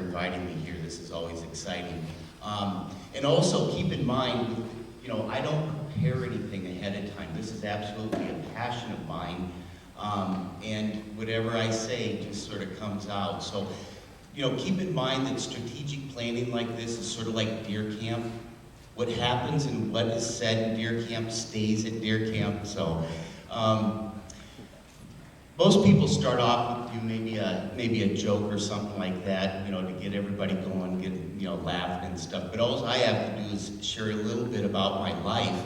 inviting me here. This is always exciting. And also keep in mind, I don't prepare anything ahead of time. This is absolutely a passion of mine. And whatever I say just sort of comes out. So, keep in mind that strategic planning like this is sort of like deer camp. What happens and what is said in deer camp stays at deer camp. So, most people start off with maybe a joke or something like that, to get everybody going, get laughing and stuff. But all I have to do is share a little bit about my life.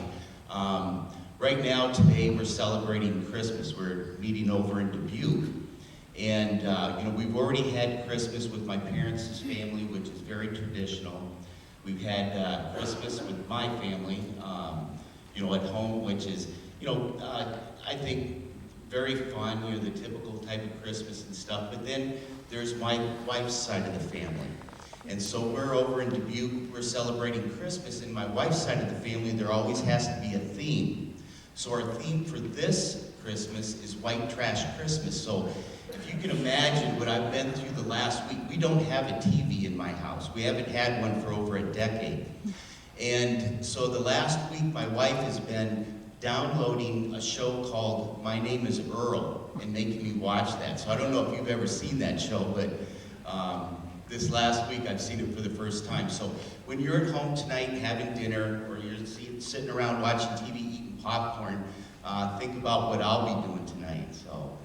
Right now, today, we're celebrating Christmas. We're meeting over in Dubuque. And, we've already had Christmas with my parents' family, which is very traditional. We've had Christmas with my family, at home, which is, I think very fun, the typical type of Christmas and stuff. But then there's my wife's side of the family. And so we're over in Dubuque, we're celebrating Christmas, and my wife's side of the family, there always has to be a theme. So our theme for this Christmas is White Trash Christmas. So if you can imagine what I've been through the last week, we don't have a TV in my house. We haven't had one for over a decade. And so the last week, my wife has been downloading a show called My Name is Earl and making me watch that. So I don't know if you've ever seen that show, but this last week I've seen it for the first time. So when you're at home tonight having dinner, or you're sitting around watching TV, eating popcorn, think about what I'll be doing tonight. So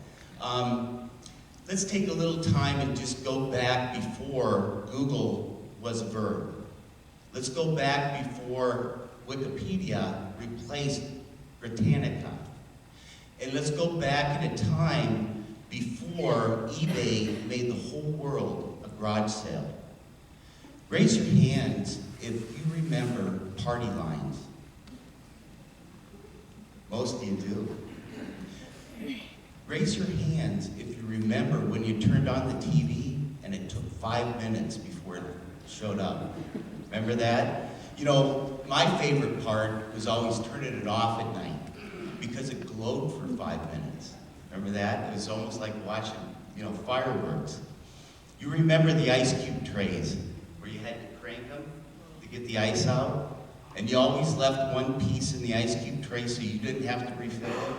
let's take a little time and just go back before Google was a verb. Let's go back before Wikipedia replaced Britannica. And let's go back in a time before eBay made the whole world a garage sale. Raise your hands if you remember party lines. Most of you do. Raise your hands if you remember when you turned on the TV and it took 5 minutes before it showed up. Remember that? My favorite part was always turning it off at night because it glowed for 5 minutes. Remember that? It was almost like watching, fireworks. You remember the ice cube trays where you had to crank them to get the ice out? And you always left one piece in the ice cube tray so you didn't have to refill it?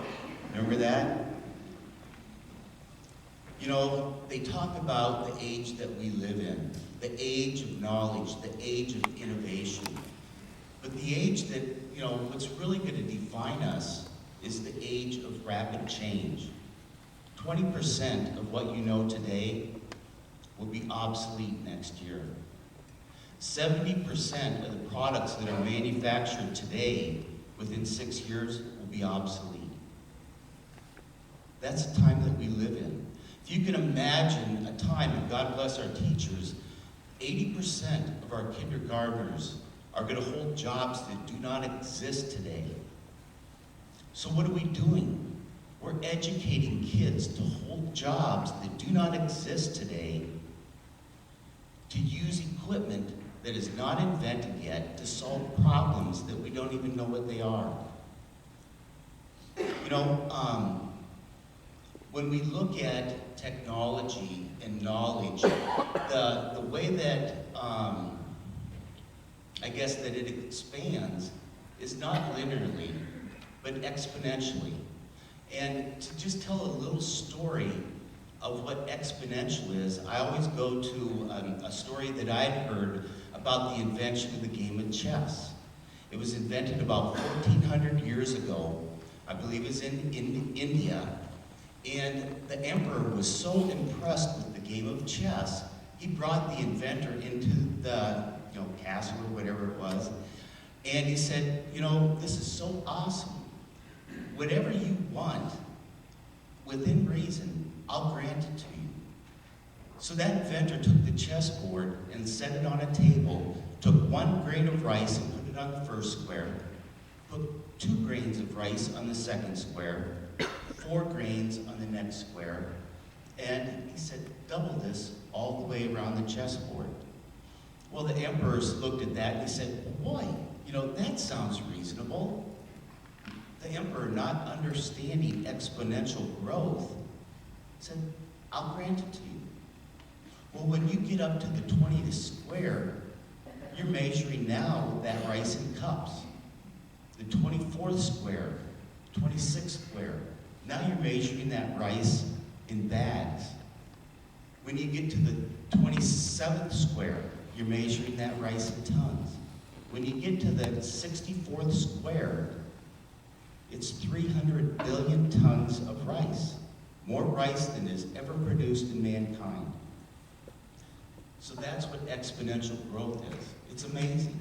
Remember that? They talk about the age that we live in, the age of knowledge, the age of innovation. But the age that, what's really going to define us is the age of rapid change. 20% of what you know today will be obsolete next year. 70% of the products that are manufactured today within 6 years will be obsolete. That's the time that we live in. If you can imagine a time, and God bless our teachers, 80% of our kindergartners are going to hold jobs that do not exist today. So what are we doing? We're educating kids to hold jobs that do not exist today, to use equipment that is not invented yet to solve problems that we don't even know what they are. When we look at technology and knowledge, the way that I guess that it expands is not linearly, but exponentially. And to just tell a little story of what exponential is, I always go to a story that I'd heard about the invention of the game of chess. It was invented about 1,400 years ago. I believe it was in India. And the emperor was so impressed with the game of chess, he brought the inventor into the castle or whatever it was, and he said, this is so awesome. Whatever you want, within reason, I'll grant it to you. So that inventor took the chessboard and set it on a table, took 1 grain of rice and put it on the first square, put 2 grains of rice on the second square, 4 grains on the next square, and he said, double this all the way around the chessboard. Well, the emperors looked at that and he said, boy, that sounds reasonable. The emperor, not understanding exponential growth, said, I'll grant it to you. Well, when you get up to the 20th square, you're measuring now that rice in cups. The 24th square, 26th square, now you're measuring that rice in bags. When you get to the 27th square, you're measuring that rice in tons. When you get to the 64th square, it's 300 billion tons of rice. More rice than is ever produced in mankind. So that's what exponential growth is. It's amazing.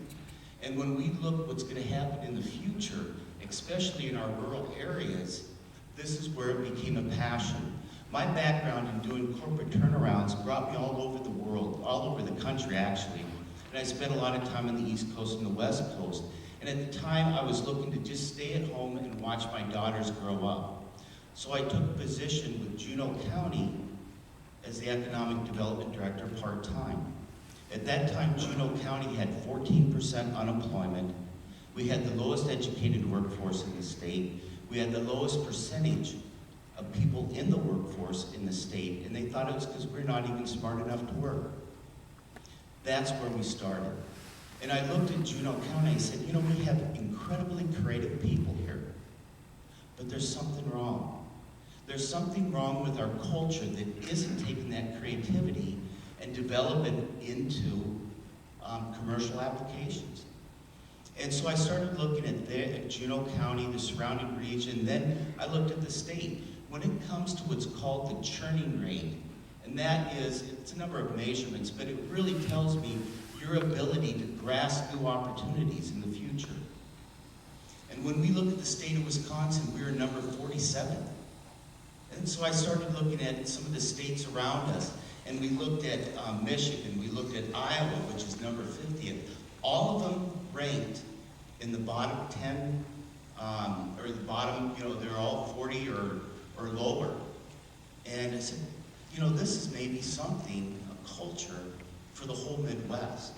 And when we look what's going to happen in the future, especially in our rural areas, this is where it became a passion. My background in doing corporate turnarounds brought me all over the world, all over the country actually. And I spent a lot of time on the East Coast and the West Coast. And at the time, I was looking to just stay at home and watch my daughters grow up. So I took a position with Juneau County as the Economic Development Director part-time. At that time, Juneau County had 14% unemployment. We had the lowest educated workforce in the state. We had the lowest percentage of people in the workforce in the state, and they thought it was because we're not even smart enough to work. That's where we started. And I looked at Juneau County and said, you know, we have incredibly creative people here, but there's something wrong. There's something wrong with our culture that isn't taking that creativity and developing it into commercial applications. And so I started looking at Juneau County, the surrounding region, then I looked at the state. When it comes to what's called the churning rate, and that is, it's a number of measurements, but it really tells me your ability to grasp new opportunities in the future. And when we look at the state of Wisconsin, we're number 47. And so I started looking at some of the states around us, and we looked at Michigan, we looked at Iowa, which is number 50th. All of them ranked in the bottom 10, or the bottom, you know, they're all 40 or lower. And I said, you know, this is maybe something, a culture for the whole Midwest.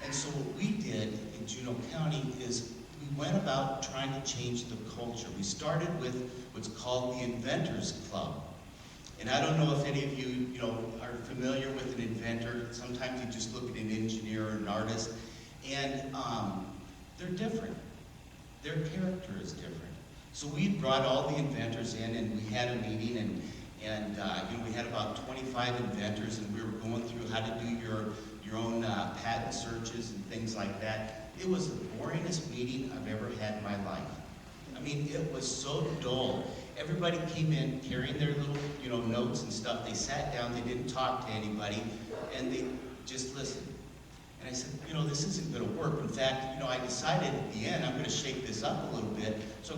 And so what we did in Juneau County is we went about trying to change the culture. We started with what's called the Inventors Club. And I don't know if any of you, are familiar with an inventor. Sometimes you just look at an engineer or an artist, and they're different. Their character is different. So we brought all the inventors in, and we had a meeting, and we had about 25 inventors, and we were going through how to do your own patent searches and things like that. It was the boringest meeting I've ever had in my life. I mean, it was so dull. Everybody came in carrying their little, notes and stuff. They sat down, they didn't talk to anybody, and they just listened. And I said, this isn't going to work. In fact, I decided at the end, I'm going to shake this up a little bit. So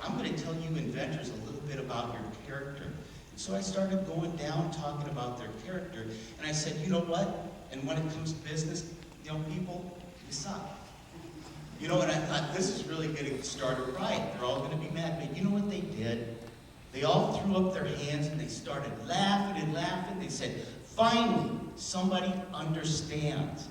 I'm going to tell you inventors a little bit about your character. And so I started going down, talking about their character, and I said, you know what? And when it comes to business, people, you suck. And I thought, this is really going to start a riot. They're all going to be mad. But you know what they did? They all threw up their hands and they started laughing and laughing. They said, finally, somebody understands.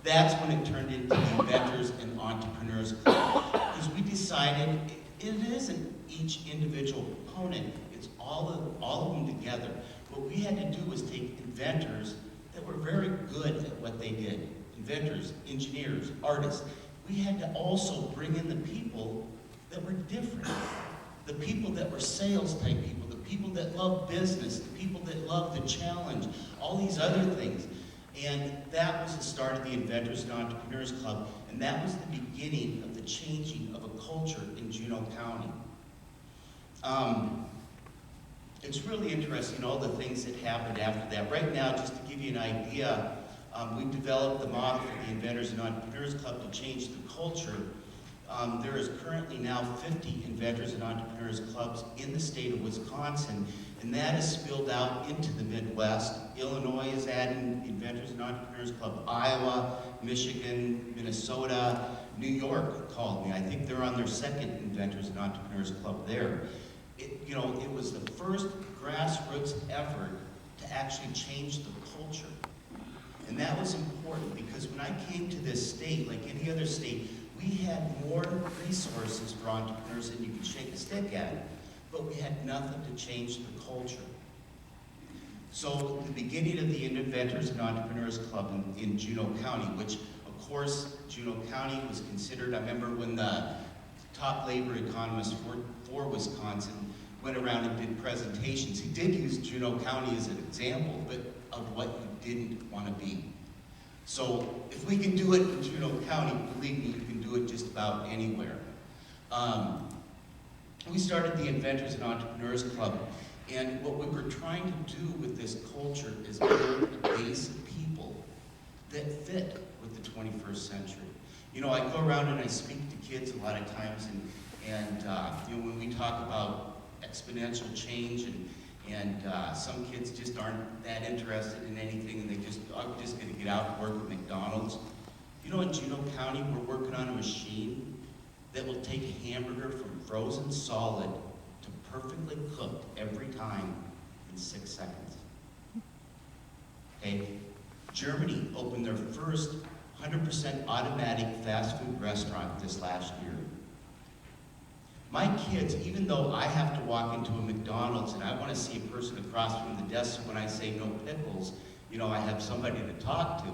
That's when it turned into the Inventors and Entrepreneurs Club. Because we decided it isn't each individual component, it's all of them together. What we had to do was take inventors that were very good at what they did. Inventors, engineers, artists. We had to also bring in the people that were different. The people that were sales type people, the people that loved business, the people that loved the challenge, all these other things. And that was the start of the Inventors and Entrepreneurs Club, and that was the beginning of the changing of a culture in Juneau County. It's really interesting, all the things that happened after that. Right now, just to give you an idea, we've developed the model for the Inventors and Entrepreneurs Club to change the culture. There is currently now 50 Inventors and Entrepreneurs Clubs in the state of Wisconsin, and that has spilled out into the Midwest. Illinois is adding Inventors and Entrepreneurs Club, Iowa, Michigan, Minnesota, New York called me. I think they're on their second Inventors and Entrepreneurs Club there. It was the first grassroots effort to actually change the culture. And that was important because when I came to this state, like any other state, we had more resources for entrepreneurs than you could shake a stick at, but we had nothing to change the culture. So the beginning of the Inventors and Entrepreneurs Club in Juneau County, which of course Juneau County was considered, I remember when the top labor economist for Wisconsin went around and did presentations, he did use Juneau County as an example, but of what you didn't want to be. So if we can do it in Juneau County, believe me, you can do it just about anywhere. We started the Inventors and Entrepreneurs Club, and what we were trying to do with this culture is build a base of people that fit with the 21st century. You know, I go around and I speak to kids a lot of times, and you know, when we talk about exponential change, and some kids just aren't that interested in anything, and I'm just going to get out and work at McDonald's. You know, in Juneau County, we're working on a machine that will take a hamburger from frozen solid to perfectly cooked every time in 6 seconds. Okay? Germany opened their first 100% automatic fast food restaurant this last year. My kids, even though I have to walk into a McDonald's and I want to see a person across from the desk, so when I say no pickles, you know, I have somebody to talk to.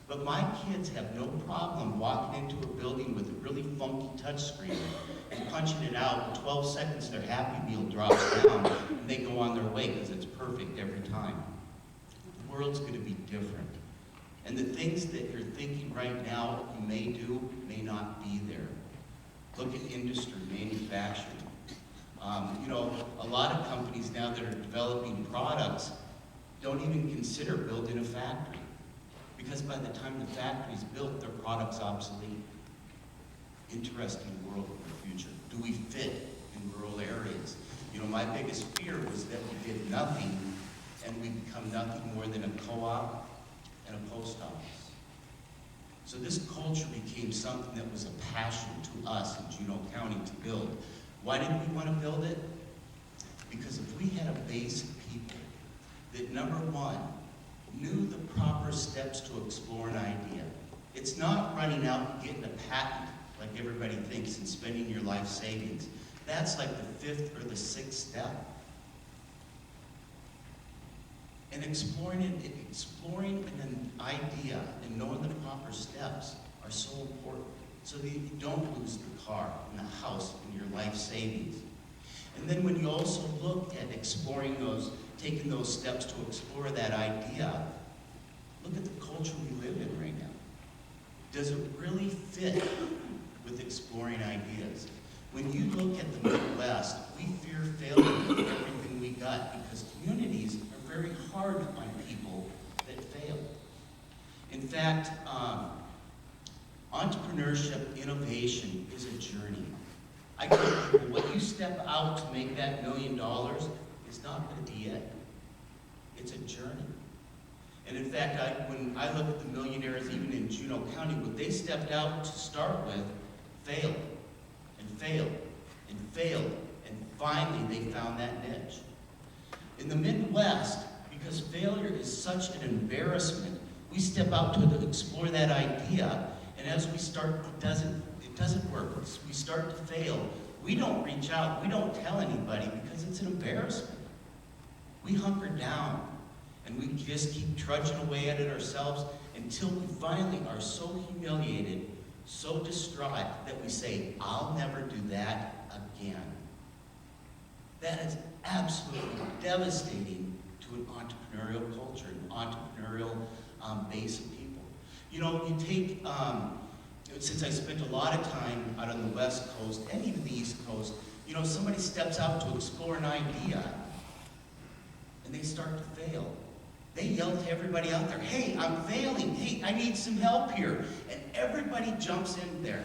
But my kids have no problem walking into a building with a really funky touchscreen and punching it out. In 12 seconds, their Happy Meal drops down and they go on their way because it's perfect every time. The world's going to be different. And the things that you're thinking right now you may do may not be there. Look at industry, manufacturing. You know, a lot of companies now that are developing products don't even consider building a factory, because by the time the factory's built, their product's obsolete. Interesting world of the future. Do we fit in rural areas? You know, my biggest fear was that we did nothing and we become nothing more than a co-op and a post office. So this culture became something that was a passion to us in Juneau County to build. Why did we want to build it? Because if we had a base of people that, number one, knew the proper steps to explore an idea. It's not running out and getting a patent like everybody thinks and spending your life savings. That's like the 5th or the 6th step. And exploring an idea and knowing the proper steps are so important, so that you don't lose the car and the house and your life savings. And then when you also look at exploring those, taking those steps to explore that idea, look at the culture we live in right now. Does it really fit with exploring ideas? When you look at the Midwest, we fear failure in everything we got because communities are very hard on people that fail. In fact, entrepreneurship, innovation is a journey. I tell people, when you step out to make that $1 million, it's not going to be it. It's a journey. And in fact, when I look at the millionaires, even in Juneau County, what they stepped out to start with, failed, and failed, and failed, and finally they found that niche. In the Midwest, because failure is such an embarrassment, we step out to explore that idea, and as we start, it doesn't work. We start to fail. We don't reach out, we don't tell anybody because it's an embarrassment. We hunker down and we just keep trudging away at it ourselves until we finally are so humiliated, so distraught that we say, I'll never do that again. That is absolutely devastating to an entrepreneurial culture, an entrepreneurial base of people. You know, you take, since I spent a lot of time out on the West Coast and even the East Coast, you know, somebody steps out to explore an idea and they start to fail. They yell to everybody out there, hey, I'm failing. Hey, I need some help here. And everybody jumps in there.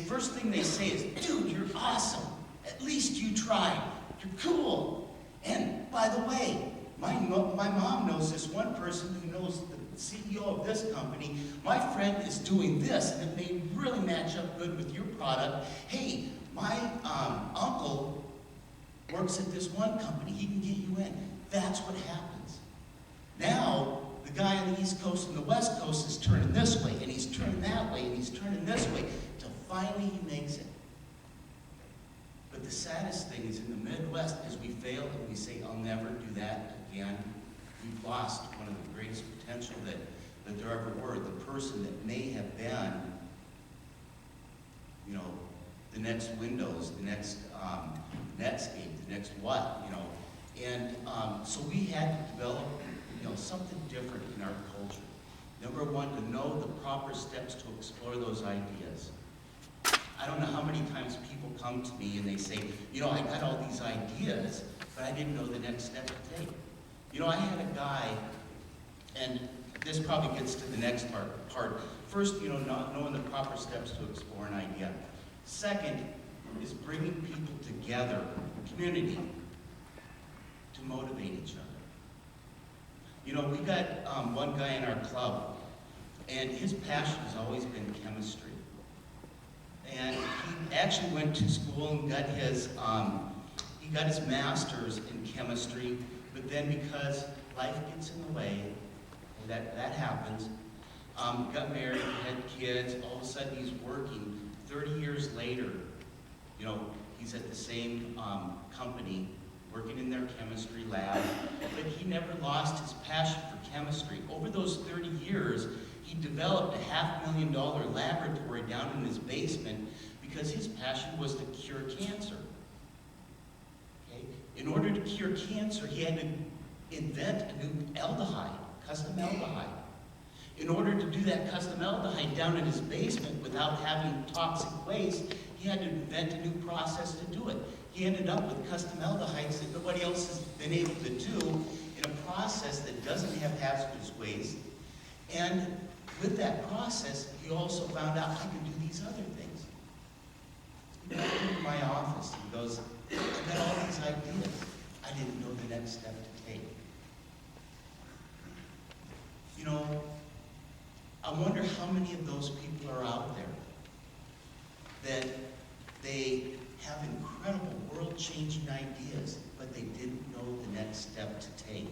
First thing they say is, dude, you're awesome. At least you tried. You're cool. And by the way, my mom knows this one person who knows the CEO of this company. My friend is doing this, and it may really match up good with your product. Hey, my uncle works at this one company. He can get you in. That's what happens. Now, the guy on the East Coast and the West Coast is turning this way, and he's turning that way, and he's turning this way, till finally he makes it. But the saddest thing is in the Midwest, as we fail and we say, I'll never do that again, we've lost one of the greatest potential that there ever were. The person that may have been, you know, the next Windows, the next Netscape, the next what, you know. And so we had to develop, you know, something different in our culture. Number one, to know the proper steps to explore those ideas. I don't know how many times people come to me and they say, you know, I got all these ideas, but I didn't know the next step to take. You know, I had a guy, and this probably gets to the next part. First, you know, not knowing the proper steps to explore an idea. Second is bringing people together, community, to motivate each other. You know, we got one guy in our club, and his passion has always been chemistry. And he actually went to school and got his master's in chemistry, but then because life gets in the way, and that happens, got married, had kids, all of a sudden he's working. 30 years later, you know, he's at the same company, working in their chemistry lab, but he never lost his passion for chemistry. Over those 30 years, he developed a $500,000 laboratory down in his basement because his passion was to cure cancer. Okay? In order to cure cancer, he had to invent a new aldehyde, custom aldehyde. In order to do that custom aldehyde down in his basement without having toxic waste, he had to invent a new process to do it. He ended up with custom aldehydes that nobody else has been able to do in a process that doesn't have hazardous waste. And with that process, he also found out I can do these other things. He went into my office and goes, I got all these ideas. I didn't know the next step to take. You know, I wonder how many of those people are out there that they have incredible world-changing ideas, but they didn't know the next step to take.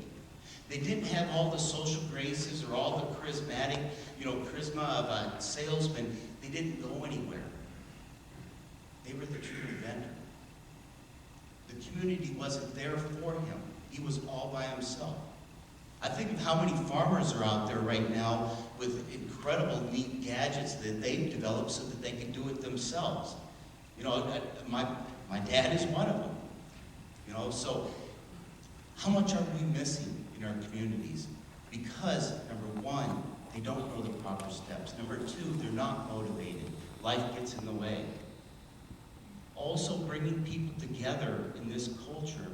They didn't have all the social graces or all the charismatic, you know, charisma of a salesman. They didn't go anywhere. They were the true inventor. The community wasn't there for him. He was all by himself. I think of how many farmers are out there right now with incredible neat gadgets that they've developed so that they can do it themselves. You know, my dad is one of them. You know, so how much are we missing in our communities? Because, number one, they don't know the proper steps. Number two, they're not motivated. Life gets in the way. Also, bringing people together in this culture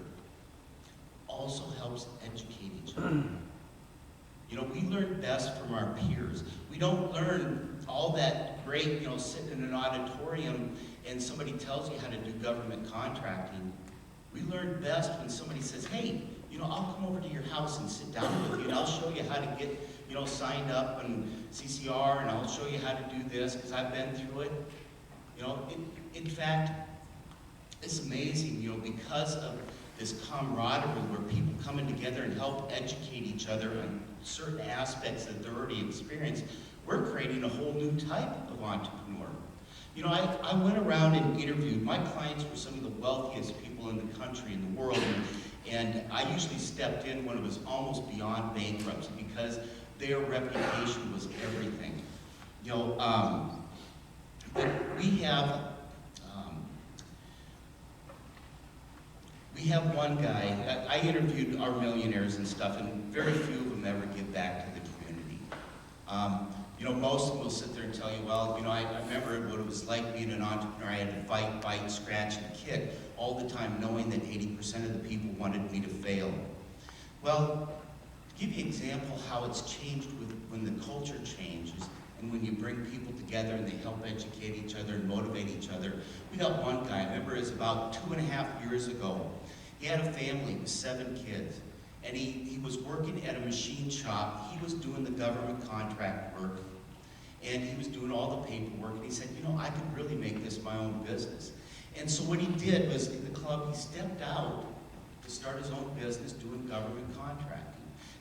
also helps educate each other. You know, we learn best from our peers. We don't learn all that great, you know, sitting in an auditorium and somebody tells you how to do government contracting. We learn best when somebody says, hey, you know, I'll come over to your house and sit down with you and I'll show you how to get, you know, signed up and CCR and I'll show you how to do this because I've been through it. You know, in fact, it's amazing, you know, because of this camaraderie where people coming together and help educate each other on certain aspects that they're already experienced, we're creating a whole new type of entrepreneur. You know, I went around and interviewed, my clients were some of the wealthiest people in the country, in the world, and I usually stepped in when it was almost beyond bankruptcy because their reputation was everything. You know, but we have one guy, I interviewed our millionaires and stuff, and very few of them ever give back to the community. You know, most of them will sit there and tell you, well, you know, I remember what it was like being an entrepreneur. I had to fight, bite, scratch, and kick all the time, knowing that 80% of the people wanted me to fail. Well, to give you an example how it's changed when the culture changes, and when you bring people together and they help educate each other and motivate each other. We got one guy, I remember it was about 2.5 years ago. He had a family with 7 kids, and he was working at a machine shop. He was doing the government contract work, and he was doing all the paperwork, and he said, you know, I could really make this my own business. And so what he did was, in the club, he stepped out to start his own business doing government contracting.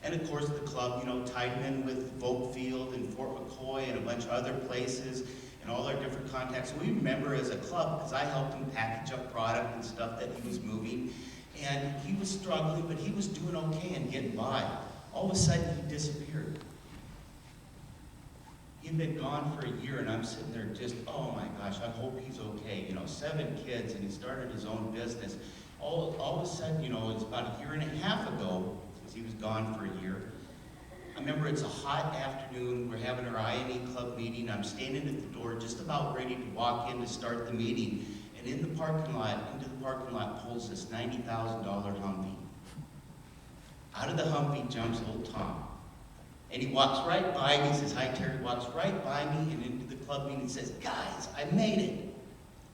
And of course, the club, you know, tied him in with Volkfield and Fort McCoy and a bunch of other places and all our different contacts. So we remember as a club, because I helped him package up product and stuff that he was moving. And he was struggling, but he was doing okay and getting by. All of a sudden, he disappeared. He'd been gone for a year, and I'm sitting there just, oh my gosh, I hope he's okay. 7 kids, and he started his own business. All of a sudden, it's about a year and a half ago, because he was gone for a year. I remember it's a hot afternoon. We're having our I&E club meeting. I'm standing at the door, just about ready to walk in to start the meeting. And into the parking lot pulls this $90,000 Humvee. Out of the Humvee jumps old Tom. And he walks right by me, he says, "Hi, Terry," walks right by me and into the club meeting and says, "Guys, I made it.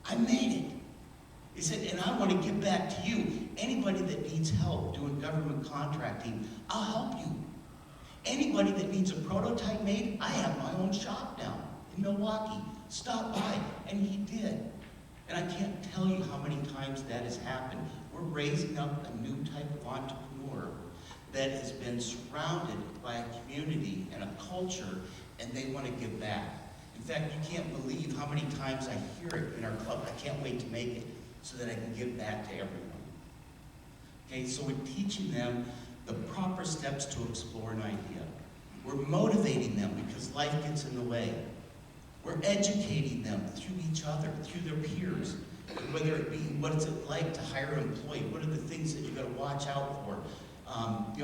I made it." He said, "And I want to give back to you. Anybody that needs help doing government contracting, I'll help you. Anybody that needs a prototype made, I have my own shop now in Milwaukee. Stop by." And he did. And I can't tell you how many times that has happened. We're raising up a new type of entrepreneur that has been surrounded by a community and a culture, and they want to give back. In fact, you can't believe how many times I hear it in our club. I can't wait to make it so that I can give back to everyone. Okay, so we're teaching them the proper steps to explore an idea. We're motivating them because life gets in the way. We're educating them through each other, through their peers, whether it be what is it like to hire an employee, what are the things that you got to watch out for,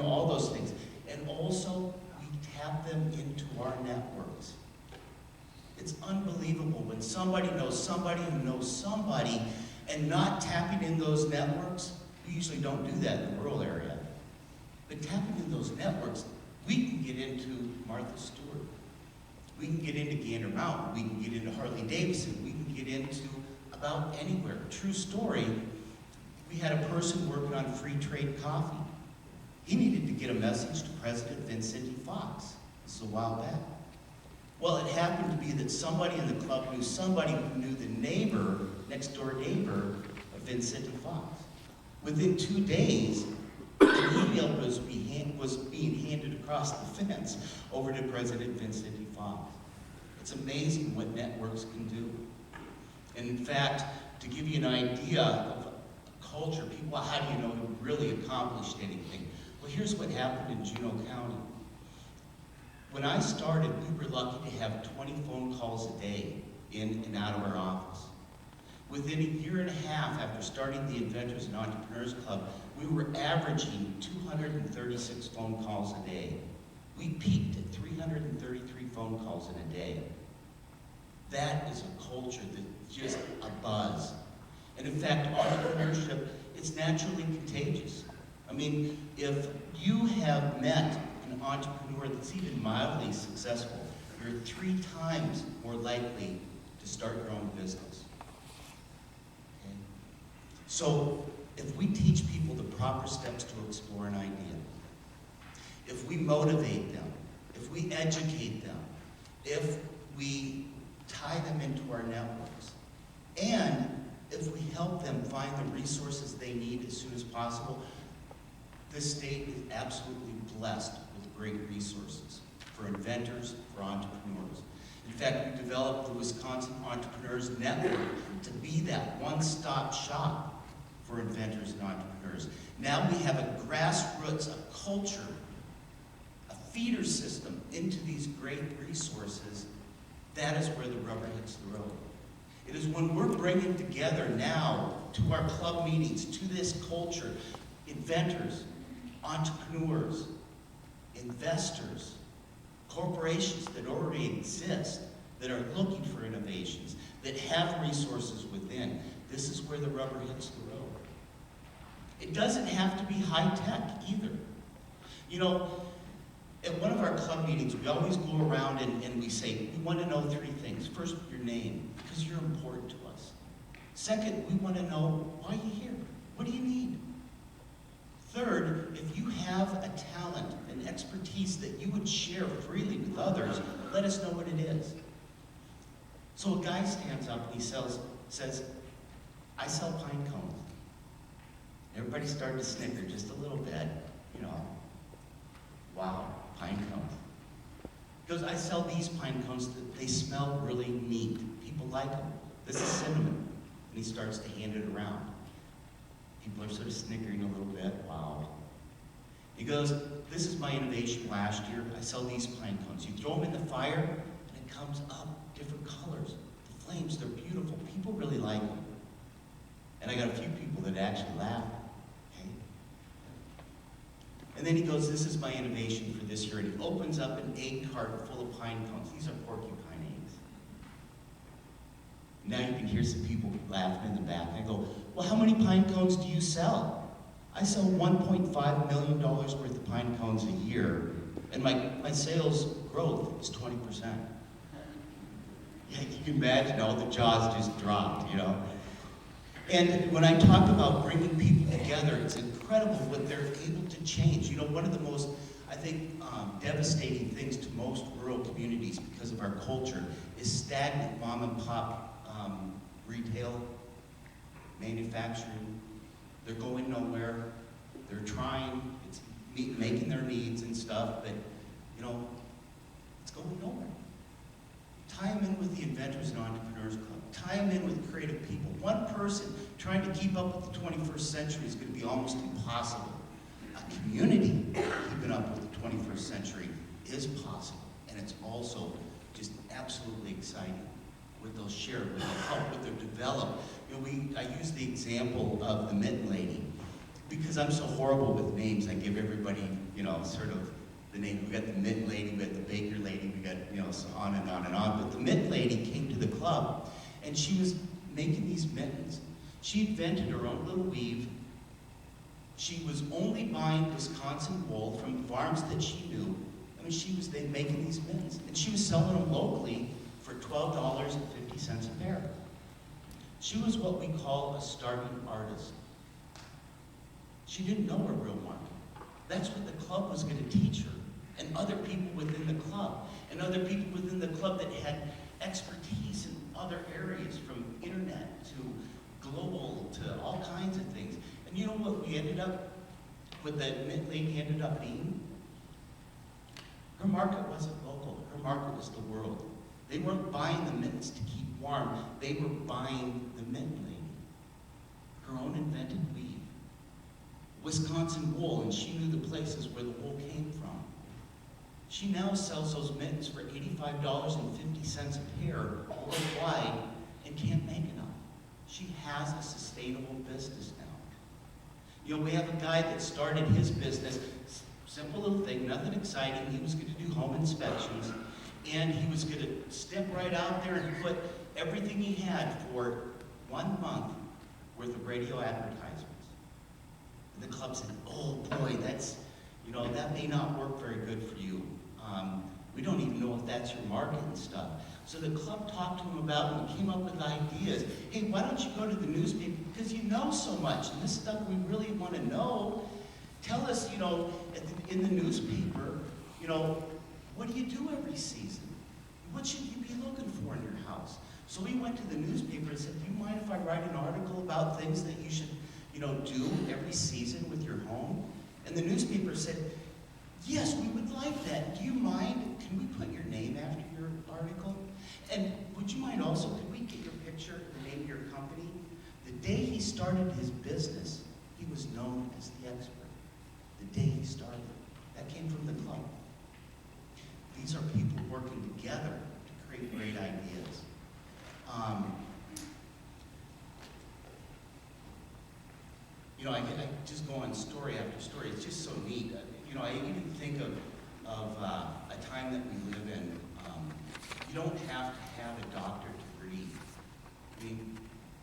all those things. And also, we tap them into our networks. It's unbelievable when somebody knows somebody who knows somebody, and not tapping in those networks. We usually don't do that in the rural area. But tapping in those networks, we can get into Martha Stewart. We can get into Gander Mountain. We can get into Harley Davidson. We can get into about anywhere. True story, we had a person working on free trade coffee. He needed to get a message to President Vincent Fox. This is a while back. Well, it happened to be that somebody in the club knew somebody who knew the neighbor, next door neighbor of Vincent Fox. Within 2 days, the email was being handed across the fence over to President Vincent Fox. It's amazing what networks can do. And in fact, to give you an idea of a culture, people, how do you know who really accomplished anything? Well, here's what happened in Juneau County. When I started, we were lucky to have 20 phone calls a day in and out of our office. Within a year and a half after starting the Inventors and Entrepreneurs Club, we were averaging 236 phone calls a day. We peaked at 333 phone calls in a day. That is a culture that's just a buzz. And in fact, entrepreneurship, it's naturally contagious. I mean, if you have met an entrepreneur that's even mildly successful, you're 3 times more likely to start your own business. Okay? So, if we teach people the proper steps to explore an idea, if we motivate them, if we educate them, if we tie them into our networks, and if we help them find the resources they need as soon as possible, this state is absolutely blessed with great resources for inventors, for entrepreneurs. In fact, we developed the Wisconsin Entrepreneurs Network to be that one-stop shop for inventors and entrepreneurs. Now we have a grassroots, a culture, a feeder system into these great resources. That is where the rubber hits the road. It is when we're bringing together now to our club meetings, to this culture, inventors, entrepreneurs, investors, corporations that already exist, that are looking for innovations, that have resources within. This is where the rubber hits the road. It doesn't have to be high tech either. At one of our club meetings, we always go around and we say, we want to know 3 things. First, your name, because you're important to us. Second, we want to know why you're here. What do you need? Third, if you have a talent, an expertise that you would share freely with others, let us know what it is. So a guy stands up and he says, "I sell pine cones." Everybody started to snicker just a little bit, Wow, pine cones. He goes, "I sell these pine cones that they smell really neat. People like them. This is cinnamon." And he starts to hand it around. People are sort of snickering a little bit. Wow. He goes, this is my innovation last year. I sell these pine cones. You throw them in the fire, and it comes up, different colors. The flames, they're beautiful. People really like them. And I got a few people that actually laugh. Okay? And then he goes, this is my innovation for this year. And he opens up an egg carton full of pine cones. These are porcupine eggs. Now you can hear some people laughing in the back. I go, well, how many pine cones do you sell? I sell $1.5 million worth of pine cones a year, and my sales growth is 20%. Yeah, you can imagine all the jaws just dropped, you know. And when I talk about bringing people together, it's incredible what they're able to change. You know, one of the most, I think, devastating things to most rural communities because of our culture is stagnant mom and pop retail, manufacturing. They're going nowhere. They're trying. It's making their needs and stuff, but, you know, it's going nowhere. Tie them in with the Inventors and Entrepreneurs Club. Tie them in with creative people. One person trying to keep up with the 21st century is going to be almost impossible. A community keeping up with the 21st century is possible, and it's also just absolutely exciting. What they'll share, what they'll help, what they'll develop. You know, I use the example of the Mitten Lady. Because I'm so horrible with names, I give everybody, you know, sort of the name. We got the Mitten Lady, we got the Baker Lady, we got, you know, so on and on and on. But the Mitten Lady came to the club, and she was making these mittens. She invented her own little weave. She was only buying Wisconsin wool from farms that she knew. I mean, she was making these mittens, and she was selling them locally for $12.50 a pair. She was what we call a starving artist. She didn't know her real market. That's what the club was going to teach her, and other people within the club, and other people within the club that had expertise in other areas, from internet to global to all kinds of things. And you know what we ended up, what the Mint Lady ended up being? Her market wasn't local. Her market was the world. They weren't buying the mittens to keep warm. They were buying the Mint Lady, her own invented weave. Wisconsin wool, and she knew the places where the wool came from. She now sells those mittens for $85.50 a pair worldwide and can't make enough. She has a sustainable business now. You know, we have a guy that started his business, simple little thing, nothing exciting. He was going to do home inspections, and he was going to step right out there and put everything he had for 1 month worth of radio advertisements. And the club said, oh boy, that's, you know, that may not work very good for you. We don't even know if that's your market and stuff. So the club talked to him about it and came up with ideas. Hey, why don't you go to the newspaper? Because you know so much, and this stuff we really want to know. Tell us, you know, in the newspaper, you know, what do you do every season? What should you be looking for in your house? So we went to the newspaper and said, do you mind if I write an article about things that you should, you know, do every season with your home? And the newspaper said, yes, we would like that. Do you mind? Can we put your name after your article? And would you mind also, could we get your picture and the name of your company? The day he started his business, he was known as the expert. The day he started. That came from the club. These are people working together to create great ideas. You know, I just go on story after story. It's just so neat. You know, I even think of a time that we live in. You don't have to have a doctorate degree. I mean,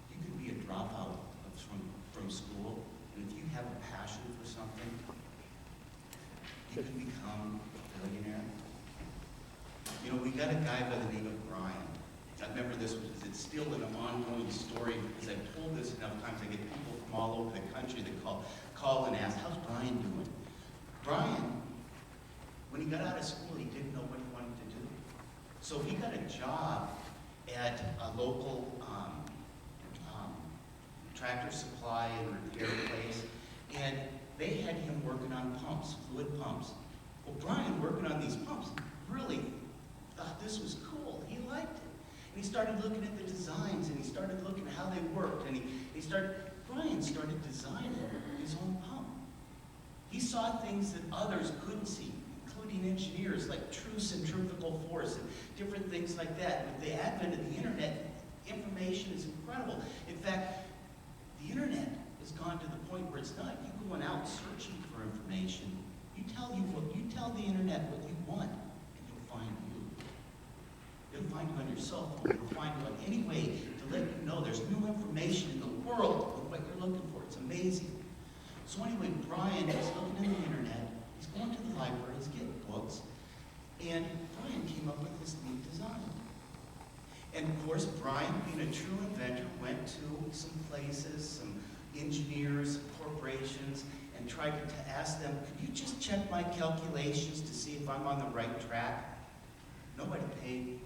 you could be a dropout from school, and if you have a passion for something, you can become a billionaire. You know, we got a guy by the name of Brian. I remember this because it's still an ongoing story because I've told this enough times. I get people from all over the country that call and ask, how's Brian doing? Brian, when he got out of school, he didn't know what he wanted to do. So he got a job at a local tractor supply and repair place, and they had him working on pumps, fluid pumps. Well, Brian, working on these pumps, really thought this was cool. He liked it. And he started looking at the designs, and he started looking at how they worked, and Brian started designing his own pump. He saw things that others couldn't see, including engineers, like true centrifugal force and different things like that. With the advent of the internet, information is incredible. In fact, the internet has gone to the point where it's not you going out searching for information. You tell the internet what you want, and it'll find you. It'll find you on your cell phone. It'll find you on any way to let you know there's new information in the world of what you're looking for. It's amazing. So anyway, Brian is looking at the internet. He's going to the library. He's getting books. And Brian came up with this neat design. And of course, Brian, being a true inventor, went to some places, some engineers, corporations, and tried to ask them, could you just check my calculations to see if I'm on the right track? Nobody paid